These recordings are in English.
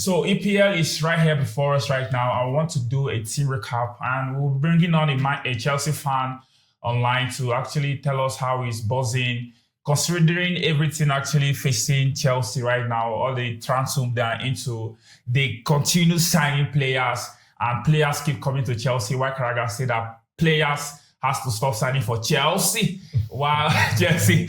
So EPL is right here before us right now. I want to do a team recap, and we're bringing on a Chelsea fan online to actually tell us how he's buzzing, considering everything actually facing Chelsea right now, all the transfer they are into. They continue signing players, and players keep coming to Chelsea. Why Carragher said that players has to stop signing for Chelsea, while Chelsea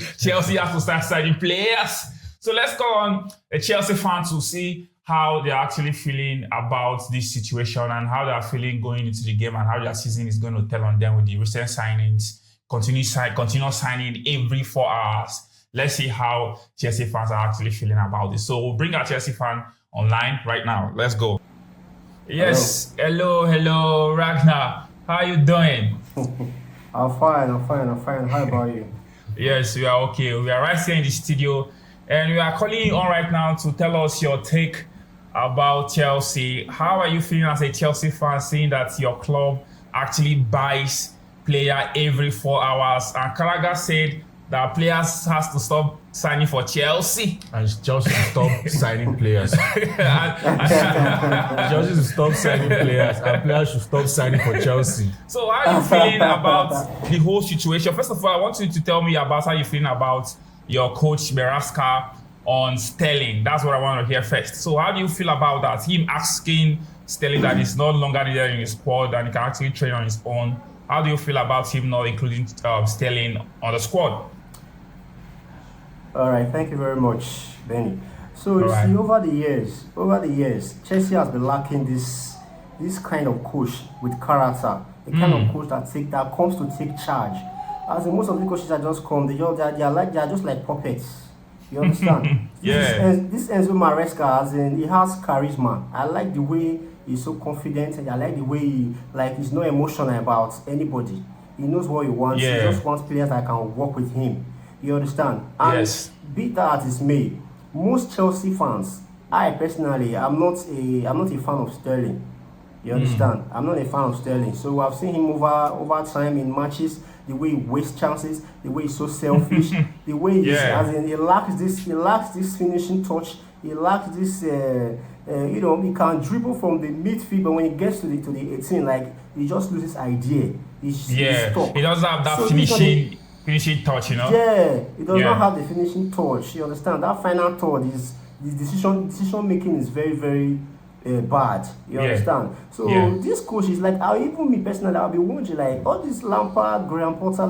has to start signing players. So let's go on a Chelsea fan to see how they're actually feeling about this situation and how they're feeling going into the game and how their season is going to tell on them with the recent signings. Continue signing every 4 hours. Let's see how Chelsea fans are actually feeling about this. So we'll bring our Chelsea fan online right now. Let's go. Yes, hello, Ragnar. How are you doing? I'm fine. How about you? Yes, we are okay. We are right here in the studio, and we are calling you on right now to tell us your take about Chelsea. How are you feeling as a Chelsea fan, seeing that your club actually buys player every 4 hours? And Carragher said that players has to stop signing for Chelsea. And Chelsea should stop signing players. Chelsea should stop signing players, and players should stop signing for Chelsea. So how are you feeling about the whole situation? First of all, I want you to tell me about how you're feeling about your coach Beraska on Sterling. That's what I want to hear first. So how do you feel about that? Him asking Sterling that he's no longer needed in his squad and he can actually train on his own. How do you feel about him not including Sterling on the squad? All right, thank you very much, Benny. So you see, over the years, Chelsea has been lacking this kind of coach with character, the kind of coach that comes to take charge. As in, most of the coaches that just come, they are just like puppets. You understand? This Enzo Maresca, as in, he has charisma. I like the way he's so confident, and I like the way he's not emotional about anybody. He knows what he wants. He just wants players that can work with him. You understand? And be that as it may, most Chelsea fans, I personally, I'm not a fan of Sterling. You understand? I'm not a fan of Sterling. So I've seen him over time in matches, the way he wastes chances, the way he's so selfish, the way he lacks this finishing touch. He lacks this. He can dribble from the midfield, but when he gets to the 18, he just loses idea. He's stuck. He doesn't have that finishing touch, you know. Yeah, he does not have the finishing touch. You understand? That final thought is the decision making is very, very bad. You understand? So this coach is even me personally, I'll be wondering all this Lampard, Graham Potter,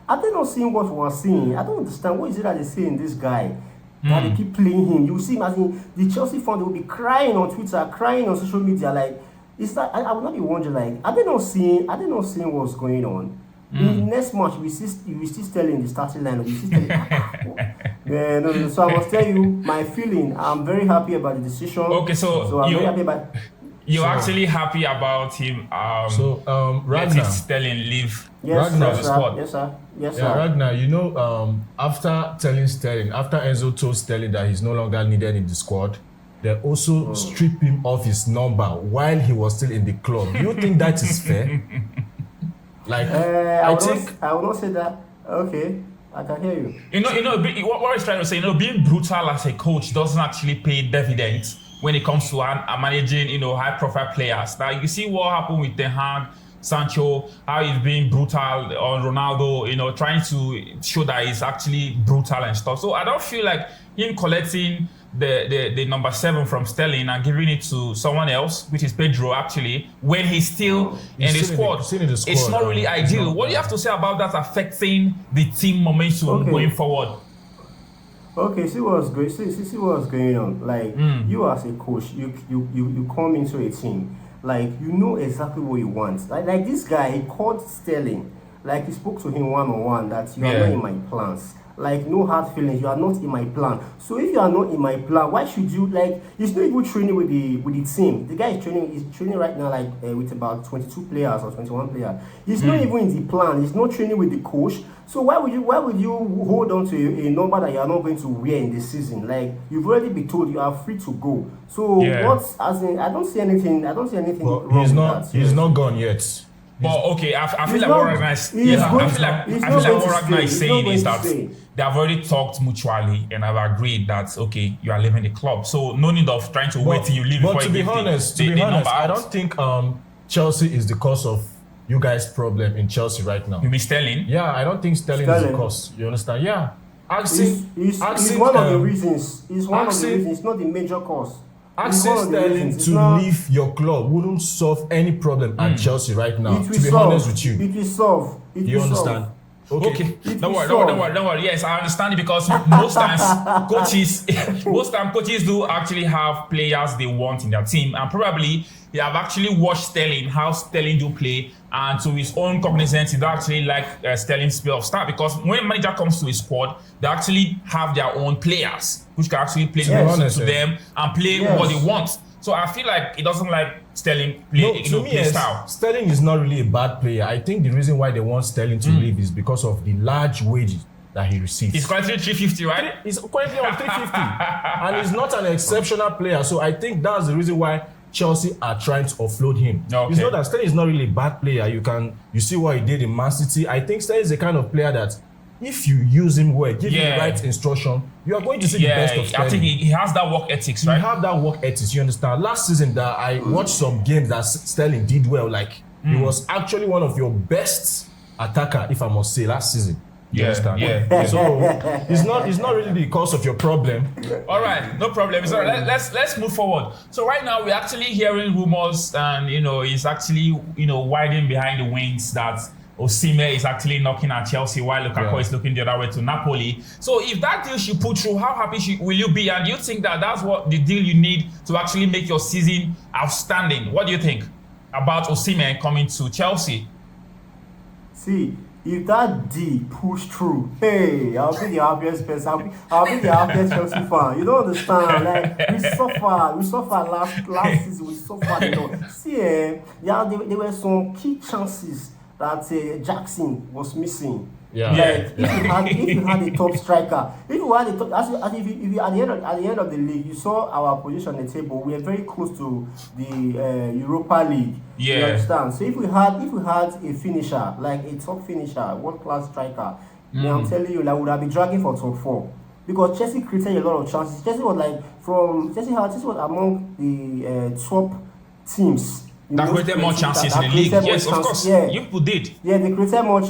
are they not seeing what we're seeing? I don't understand. What is it that they see in this guy? That they keep playing him. You see him as in the Chelsea fan, they will be crying on Twitter, crying on social media. It's that I will not be wondering are they not seeing what's going on? In the next match, we still Sterling in the starting line. We still no. So I must tell you my feeling. I'm very happy about the decision. Okay, so I'm very happy about. You're actually happy about him. Ragnar, Sterling leave. Yes, Ragnar, sir. squad. Yes, sir. Ragnar, after telling Sterling, after Enzo told Sterling that he's no longer needed in the squad, they also strip him off his number while he was still in the club. Do you think that is fair? I will not say that. Okay, I can hear you. What he's trying to say, being brutal as a coach doesn't actually pay dividends when it comes to managing, high-profile players. Now you see what happened with Ten Hag, Sancho, how he's being brutal on Ronaldo, trying to show that he's actually brutal and stuff. So I don't feel like him collecting the number 7 from Sterling and giving it to someone else, which is Pedro actually, when he's still in the squad. It's not really ideal. What do you have to say about that affecting the team momentum going forward? Okay, see what's going on. You as a coach, you come into a team, you know exactly what you want. Like this guy, he called Sterling, he spoke to him one-on-one that you are not in my plans. No hard feelings, you are not in my plan. So if you are not in my plan, why should you he's not even training with the team. The guy is training right now with about 22 players or 21 players. He's not even in the plan, he's not training with the coach. So why would you hold on to a number that you are not going to wear in the season? You've already been told you are free to go. So I don't see anything well, wrong with that. He's not gone yet. But okay, I feel He's like not- what Ragnar is, he's yeah, I going feel like to- he's I not feel like going what to Ragnar stay. is He's not saying going is to that stay. they have already talked mutually and have agreed that okay, you are leaving the club. So no need of trying to wait till you leave But before to you be give honest, the number I out. don't think Chelsea is the cause of you guys' problem in Chelsea right now. You mean Sterling? Yeah, I don't think Sterling is the Sterling. cause. You understand? Yeah. He's Asking, one of the reasons. He's one of the asking- reasons. It's not the major cause. It's Asking one of the Sterling reasons. It's to not- leave your club wouldn't solve any problem at Chelsea right now. It will To be solve. honest with you, It will solve. It you will understand? solve. Okay. It Don't will worry, solve. don't worry. Yes, I understand it because most times coaches do actually have players they want in their team, and probably they have actually watched Sterling, how Sterling do play, and to his own cognizance, he don't actually like Sterling's spell of start because when manager comes to his squad, they actually have their own players which can actually play honest, to them and play Yes. what they want. So I feel like he doesn't like Sterling No, play, to me, play style. Sterling is not really a bad player. I think the reason why they want Sterling to leave is because of the large wages that he receives. He's currently 350, right? He's currently on 350 and he's not an exceptional player. So I think that's the reason why Chelsea are trying to offload him. Okay. It's not that Sterling is not really a bad player. You see what he did in Man City. I think Sterling is the kind of player that if you use him well, give him the right instruction, you are going to see the best of Sterling. I think he has that work ethics, You right? have that work ethics, you understand? Last season that I watched some games that Sterling did well. Like he was actually one of your best attacker, if I must say, last season. You understand? yeah. So it's not really the cause of your problem. All right, no problem. So let's move forward. So right now we're actually hearing rumors, and it's actually widening behind the wings that Osihmen is actually knocking at Chelsea while Lukaku is looking the other way to Napoli. So if that deal should put through, how happy will you be? And do you think that that's what the deal you need to actually make your season outstanding? What do you think about Osihmen coming to Chelsea? See, if that D push through, hey, I'll be the happiest person. I'll be the happiest Chelsea fan. You don't understand. Like we suffered last season. We suffered a lot. See, there were some key chances that Jackson was missing. Yeah. Like if you had a top striker, if you had a top, if you at the end of the league, you saw our position on the table. We are very close to the Europa League. Yeah. You understand? So if we had a finisher, like a top finisher, world class striker, then I'm telling you, like we would have been dragging for top 4. Because Chelsea created a lot of chances. Chelsea was among the top teams. That created more chances in the league. Yes, of course. Yeah. You people did. Yeah, they created more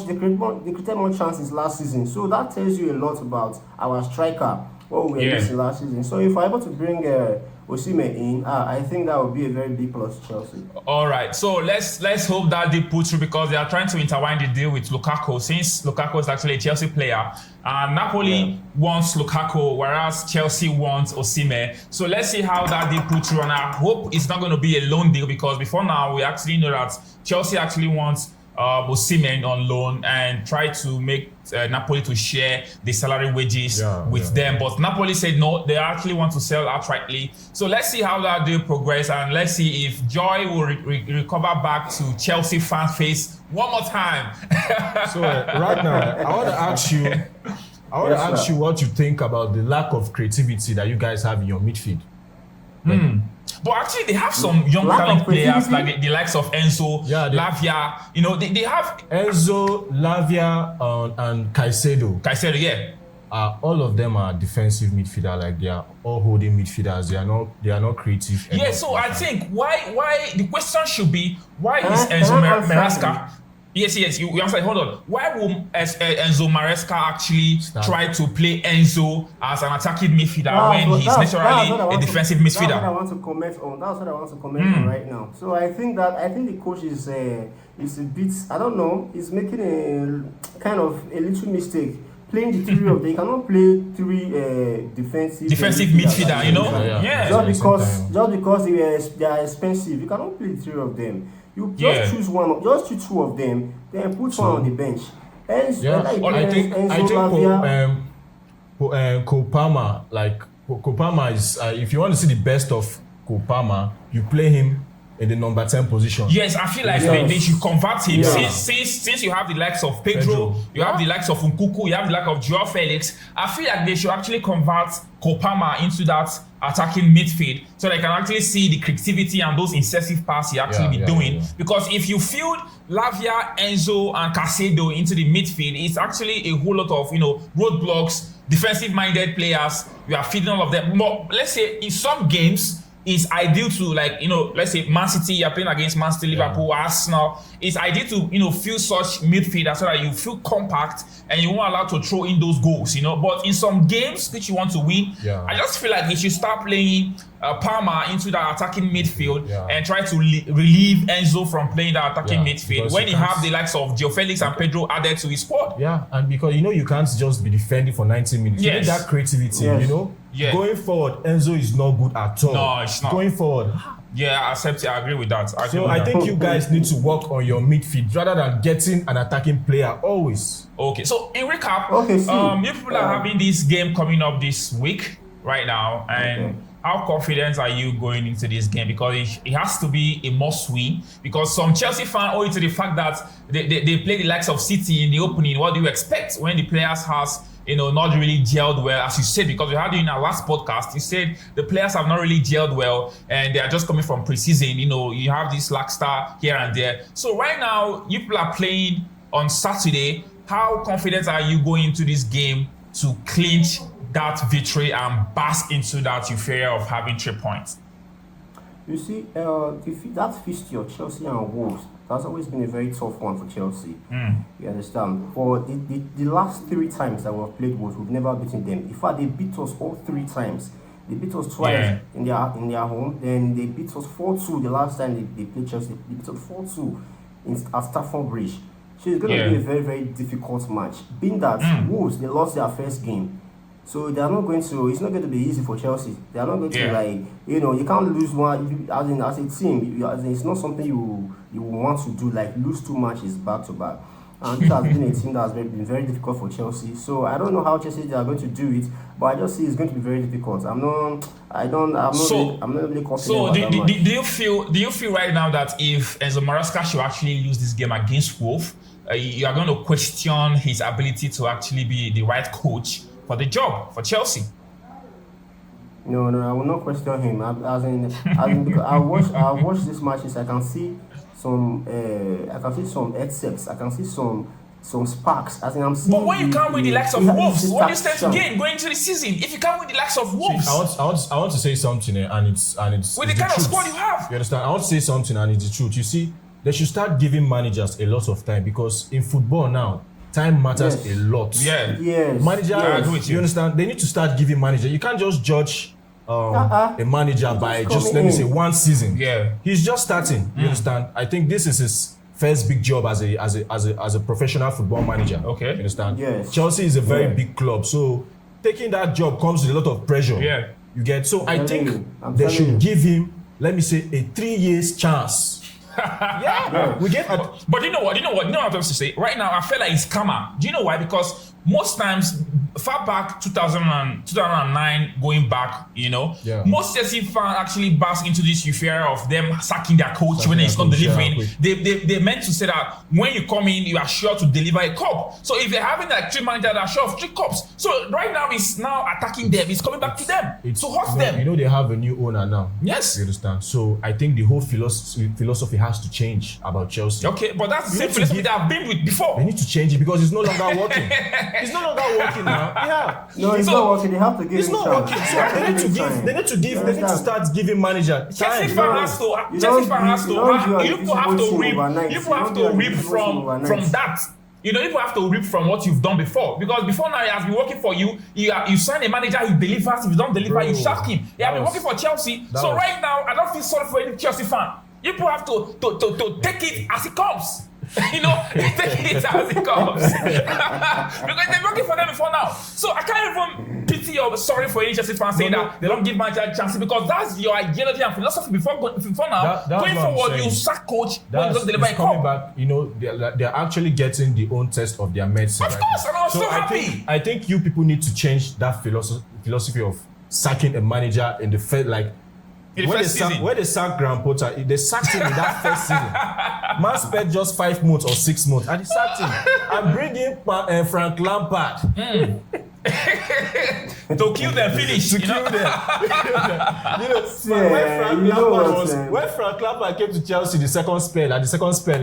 chances last season. So that tells you a lot about our striker, what we were missing last season. So if we're able to bring Osihmen in, I think that would be a very big plus to Chelsea. All right, so let's hope that they put through because they are trying to intertwine the deal with Lukaku since Lukaku is actually a Chelsea player. Napoli wants Lukaku, whereas Chelsea wants Osihmen. So let's see how that deal put through, and I hope it's not going to be a loan deal because before now we actually know that Chelsea actually wants Osihmen on loan and try to make Napoli to share the salary wages with them. But Napoli said no, they actually want to sell outrightly. So let's see how that deal progress and let's see if joy will recover back to Chelsea fan face one more time. So right now, I want to ask you what you think about the lack of creativity that you guys have in your midfield. But actually, they have some young talent players like the likes of Enzo, Lavia. They have Enzo, Lavia, and Caicedo. Caicedo, yeah. All of them are defensive midfielder. Like they are all holding midfielders. They are not creative. Yeah. So I think why the question should be why is Enzo Maresca? Yes. You answer. Hold on. Why will Enzo Maresca actually try to play Enzo as an attacking midfielder when he's naturally a defensive midfielder? That's what I want to comment on right now. So I think the coach is a bit. I don't know. He's making a kind of a little mistake. Playing the three of them, you cannot play three defensive midfielder. Just because they are expensive, you cannot play the three of them. You just choose one, just choose two of them, then put one on the bench. I think Kopama is if you want to see the best of Kopama, you play him in the number 10 position. Yes, I feel like they should convert him. Since you have the likes of Pedro, you have the likes of Lukaku, you have the likes of Joao Felix. I feel like they should actually convert Kopama into that attacking midfield so they can actually see the creativity and those incisive passes he actually be doing. Because if you field Lavia, Enzo, and Caicedo into the midfield, it's actually a whole lot of roadblocks, defensive-minded players. You are feeding all of them. But let's say in some games, it's ideal to let's say Man City, you're playing against Man City, Liverpool, Arsenal. It's ideal to feel such midfielders so that you feel compact and you won't allow to throw in those goals, But in some games which you want to win, I just feel like he should start playing Palmer into that attacking midfield and try to relieve Enzo from playing that attacking midfield when he have the likes of Joao Felix and Pedro added to his squad. Yeah, and because you can't just be defending for 90 minutes. You need that creativity, Yeah. Going forward, Enzo is not good at all. No, it's not. Going forward. Yeah, I accept it. I agree with that. I think you guys need to work on your midfield rather than getting an attacking player always. Okay, so in recap, you people are having this game coming up this week right now, and how confident are you going into this game? Because it has to be a must-win. Because some Chelsea fans owe it to the fact that they play the likes of City in the opening. What do you expect when the players has not really gelled well, as you said, because we had you in our last podcast, you said the players have not really gelled well and they are just coming from preseason. You have this lackster here and there. So right now, you people are playing on Saturday. How confident are you going into this game to clinch that victory and bask into that euphoria of having 3 points? You see, that fixture, Chelsea and Wolves, that's always been a very tough one for Chelsea. You understand? For the last 3 times that we've played Wolves, we've never beaten them. In fact, they beat us all 3 times. They beat us twice in their home. Then they beat us 4-2 the last time they played Chelsea. They beat us 4-2 at Stamford Bridge. So it's going to be a very, very difficult match. Being that Wolves, they lost their first game. So they are not going to. It's not going to be easy for Chelsea. They are not going to you can't lose one as a team. It's not something you want to do, like lose 2 matches back to back. And this has been a team that has been very difficult for Chelsea. So I don't know how Chelsea they are going to do it, but I just see it's going to be very difficult. I'm not really confident. So do you feel right now that if Enzo Maresca should actually lose this game against Wolves, you are going to question his ability to actually be the right coach for the job for Chelsea? No, I will not question him. Because I watch these matches. I can see some excerpts. I can see some sparks. As in, I'm seeing. But when you can't win the likes of Wolves, what do you stand to gain going into the season? If you can't win the likes of Wolves, I want to say something, and it's with the kind of squad you have. You understand? I want to say something, and it's the truth. You see, they should start giving managers a lot of time, because in football now, time matters a lot. You understand? They need to start giving manager. You can't just judge a manager by just let me say 1 season. He's just starting. You understand? I think this is his first big job as a professional football manager. Okay. You understand? Yes. Chelsea is a very big club, so taking that job comes with a lot of pressure. You get? So I think they should give him, let me say, a 3 years chance. We get. But you know what? You know what I'm supposed to say? Right now, I feel like it's calmer. Do you know why? Because most times, far back 2009 going back, most Chelsea fans actually bask into this euphoria of them sacking their coach when he's not delivering. They meant to say that when you come in, you are sure to deliver a cup. So if they're having like 3 managers that are sure of 3 cups, so right now it's now attacking them. It's coming back to them to hurt them. They have a new owner now. Yes, you understand. So I think the whole philosophy has to change about Chelsea. Okay, but that's the same philosophy that I've been with before. They need to change it because it's no longer working. It's no longer working now. No, it's not working. They have to give. It's not working. So they need to start giving manager time. Chelsea fan has to. You people have to reap from that. People have to reap from what you've done before. Because before now, he has been working for you. You sign a manager, he delivers. If you don't deliver, you sack him. He has been working for Chelsea. So right now, I don't feel sorry for any Chelsea fan. You people have to take it as it comes. Take it as it comes. Because they're working for them before now. So I can't even pity or sorry for any Chelsea fans saying that they don't give manager chances, because that's your ideology and philosophy before now. Going forward, you sack coach when you don't deliver a coming cup. back, they're actually getting the own test of their medicine. Of course, and I'm so happy. I think you people need to change that philosophy of sacking a manager in the first, In the first season. When they sacked Graham Potter, they sacked him in that first season. Man spent just 5 months or 6 months, and they sacked him. And bring in Frank Lampard. To kill them, finish. To kill them. When Frank Lampard came to Chelsea the second spell,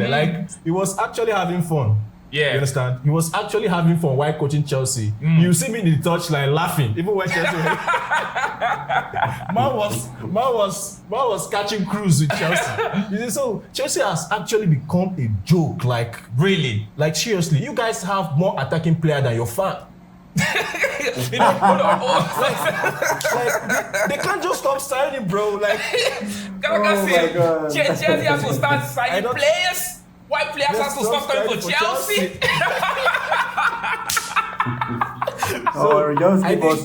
like, he was actually having fun. Yeah. You understand? He was actually having fun while coaching Chelsea. You see me in the touchline laughing, even when Chelsea man was catching cruise with Chelsea. You see, so Chelsea has actually become a joke. Like, really? Like, seriously, you guys have more attacking player than your fan. You know, hold on. Like, they can't just stop signing, bro. Like, Chelsea has to start signing players. Why players have to stop coming for Chelsea?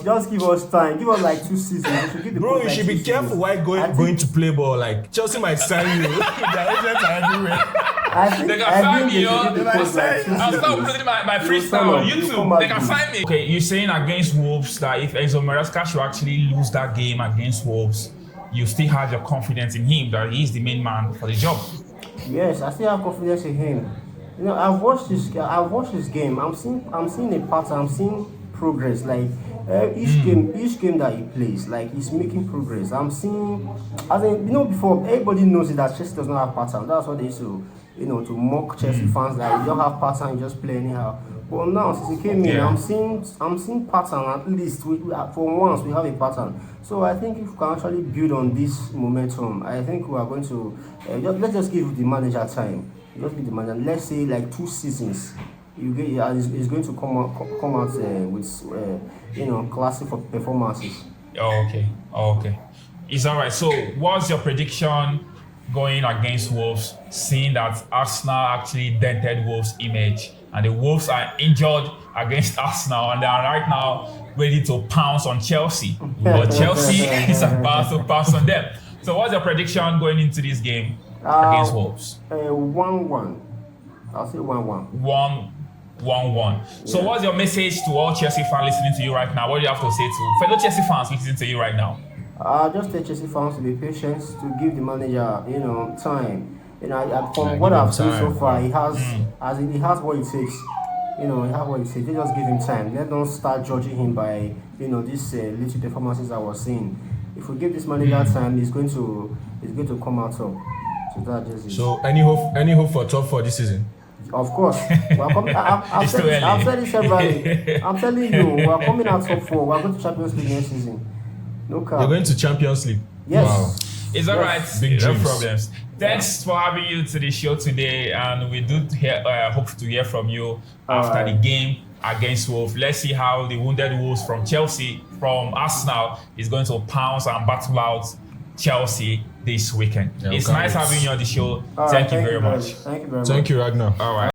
Just give us time. Give us like 2 seasons. Bro, you should be careful while going to play ball. Like, Chelsea might sign you. Their agents are everywhere. They can find me, I'll start uploading my freestyle on YouTube. They can find me. Okay, you're saying against Wolves that if Enzo Maresca should actually lose that game against Wolves, you still have your confidence in him that he's the main man for the job. Yes, I still have confidence in him. You know, I've watched this game. I'm seeing a pattern. I'm seeing progress. Like each game that he plays, like he's making progress. I'm seeing, before everybody knows it that Chelsea does not have pattern. That's what they used to, to mock Chelsea fans that you don't have pattern, you just play anyhow. But now since he came in, I'm seeing pattern. At least for once we have a pattern. So I think if we can actually build on this momentum, I think we are going to let's just give the manager time. Just give the manager. Let's say like 2 seasons. You get is going to come out with classic performances. Okay. It's all right. So what's your prediction going against Wolves? Seeing that Arsenal actually dented Wolves' image, and the Wolves are injured against Arsenal, and they are right now ready to pounce on Chelsea. But Chelsea is about to pounce on them. So what's your prediction going into this game against Wolves? 1-1. I'll say 1-1. 1-1. So what's your message to all Chelsea fans listening to you right now? What do you have to say to fellow Chelsea fans listening to you right now? Just tell Chelsea fans to be patient, to give the manager, time. From what I've seen so far, he has what it takes. He has what it takes. They just give him time. Let don't start judging him by these little performances I was seeing. If we give this manager time, he's going to come out top. So that just is. So any hope for top 4 this season? Of course. I've said it severally. I'm telling you, we are coming out top 4. We are going to Champions League next season. No cap. You're going to Champions League? Yes. Wow. It's all right. Big No dreams. problems. Thanks for having you to the show today, and we do hope to hear from you after the game against Wolves. Let's see how the wounded Wolves from Arsenal is going to pounce and battle out Chelsea this weekend. It's nice having you on the show. Thank you very much. Thank you very much. Thank you, Ragnar. All right.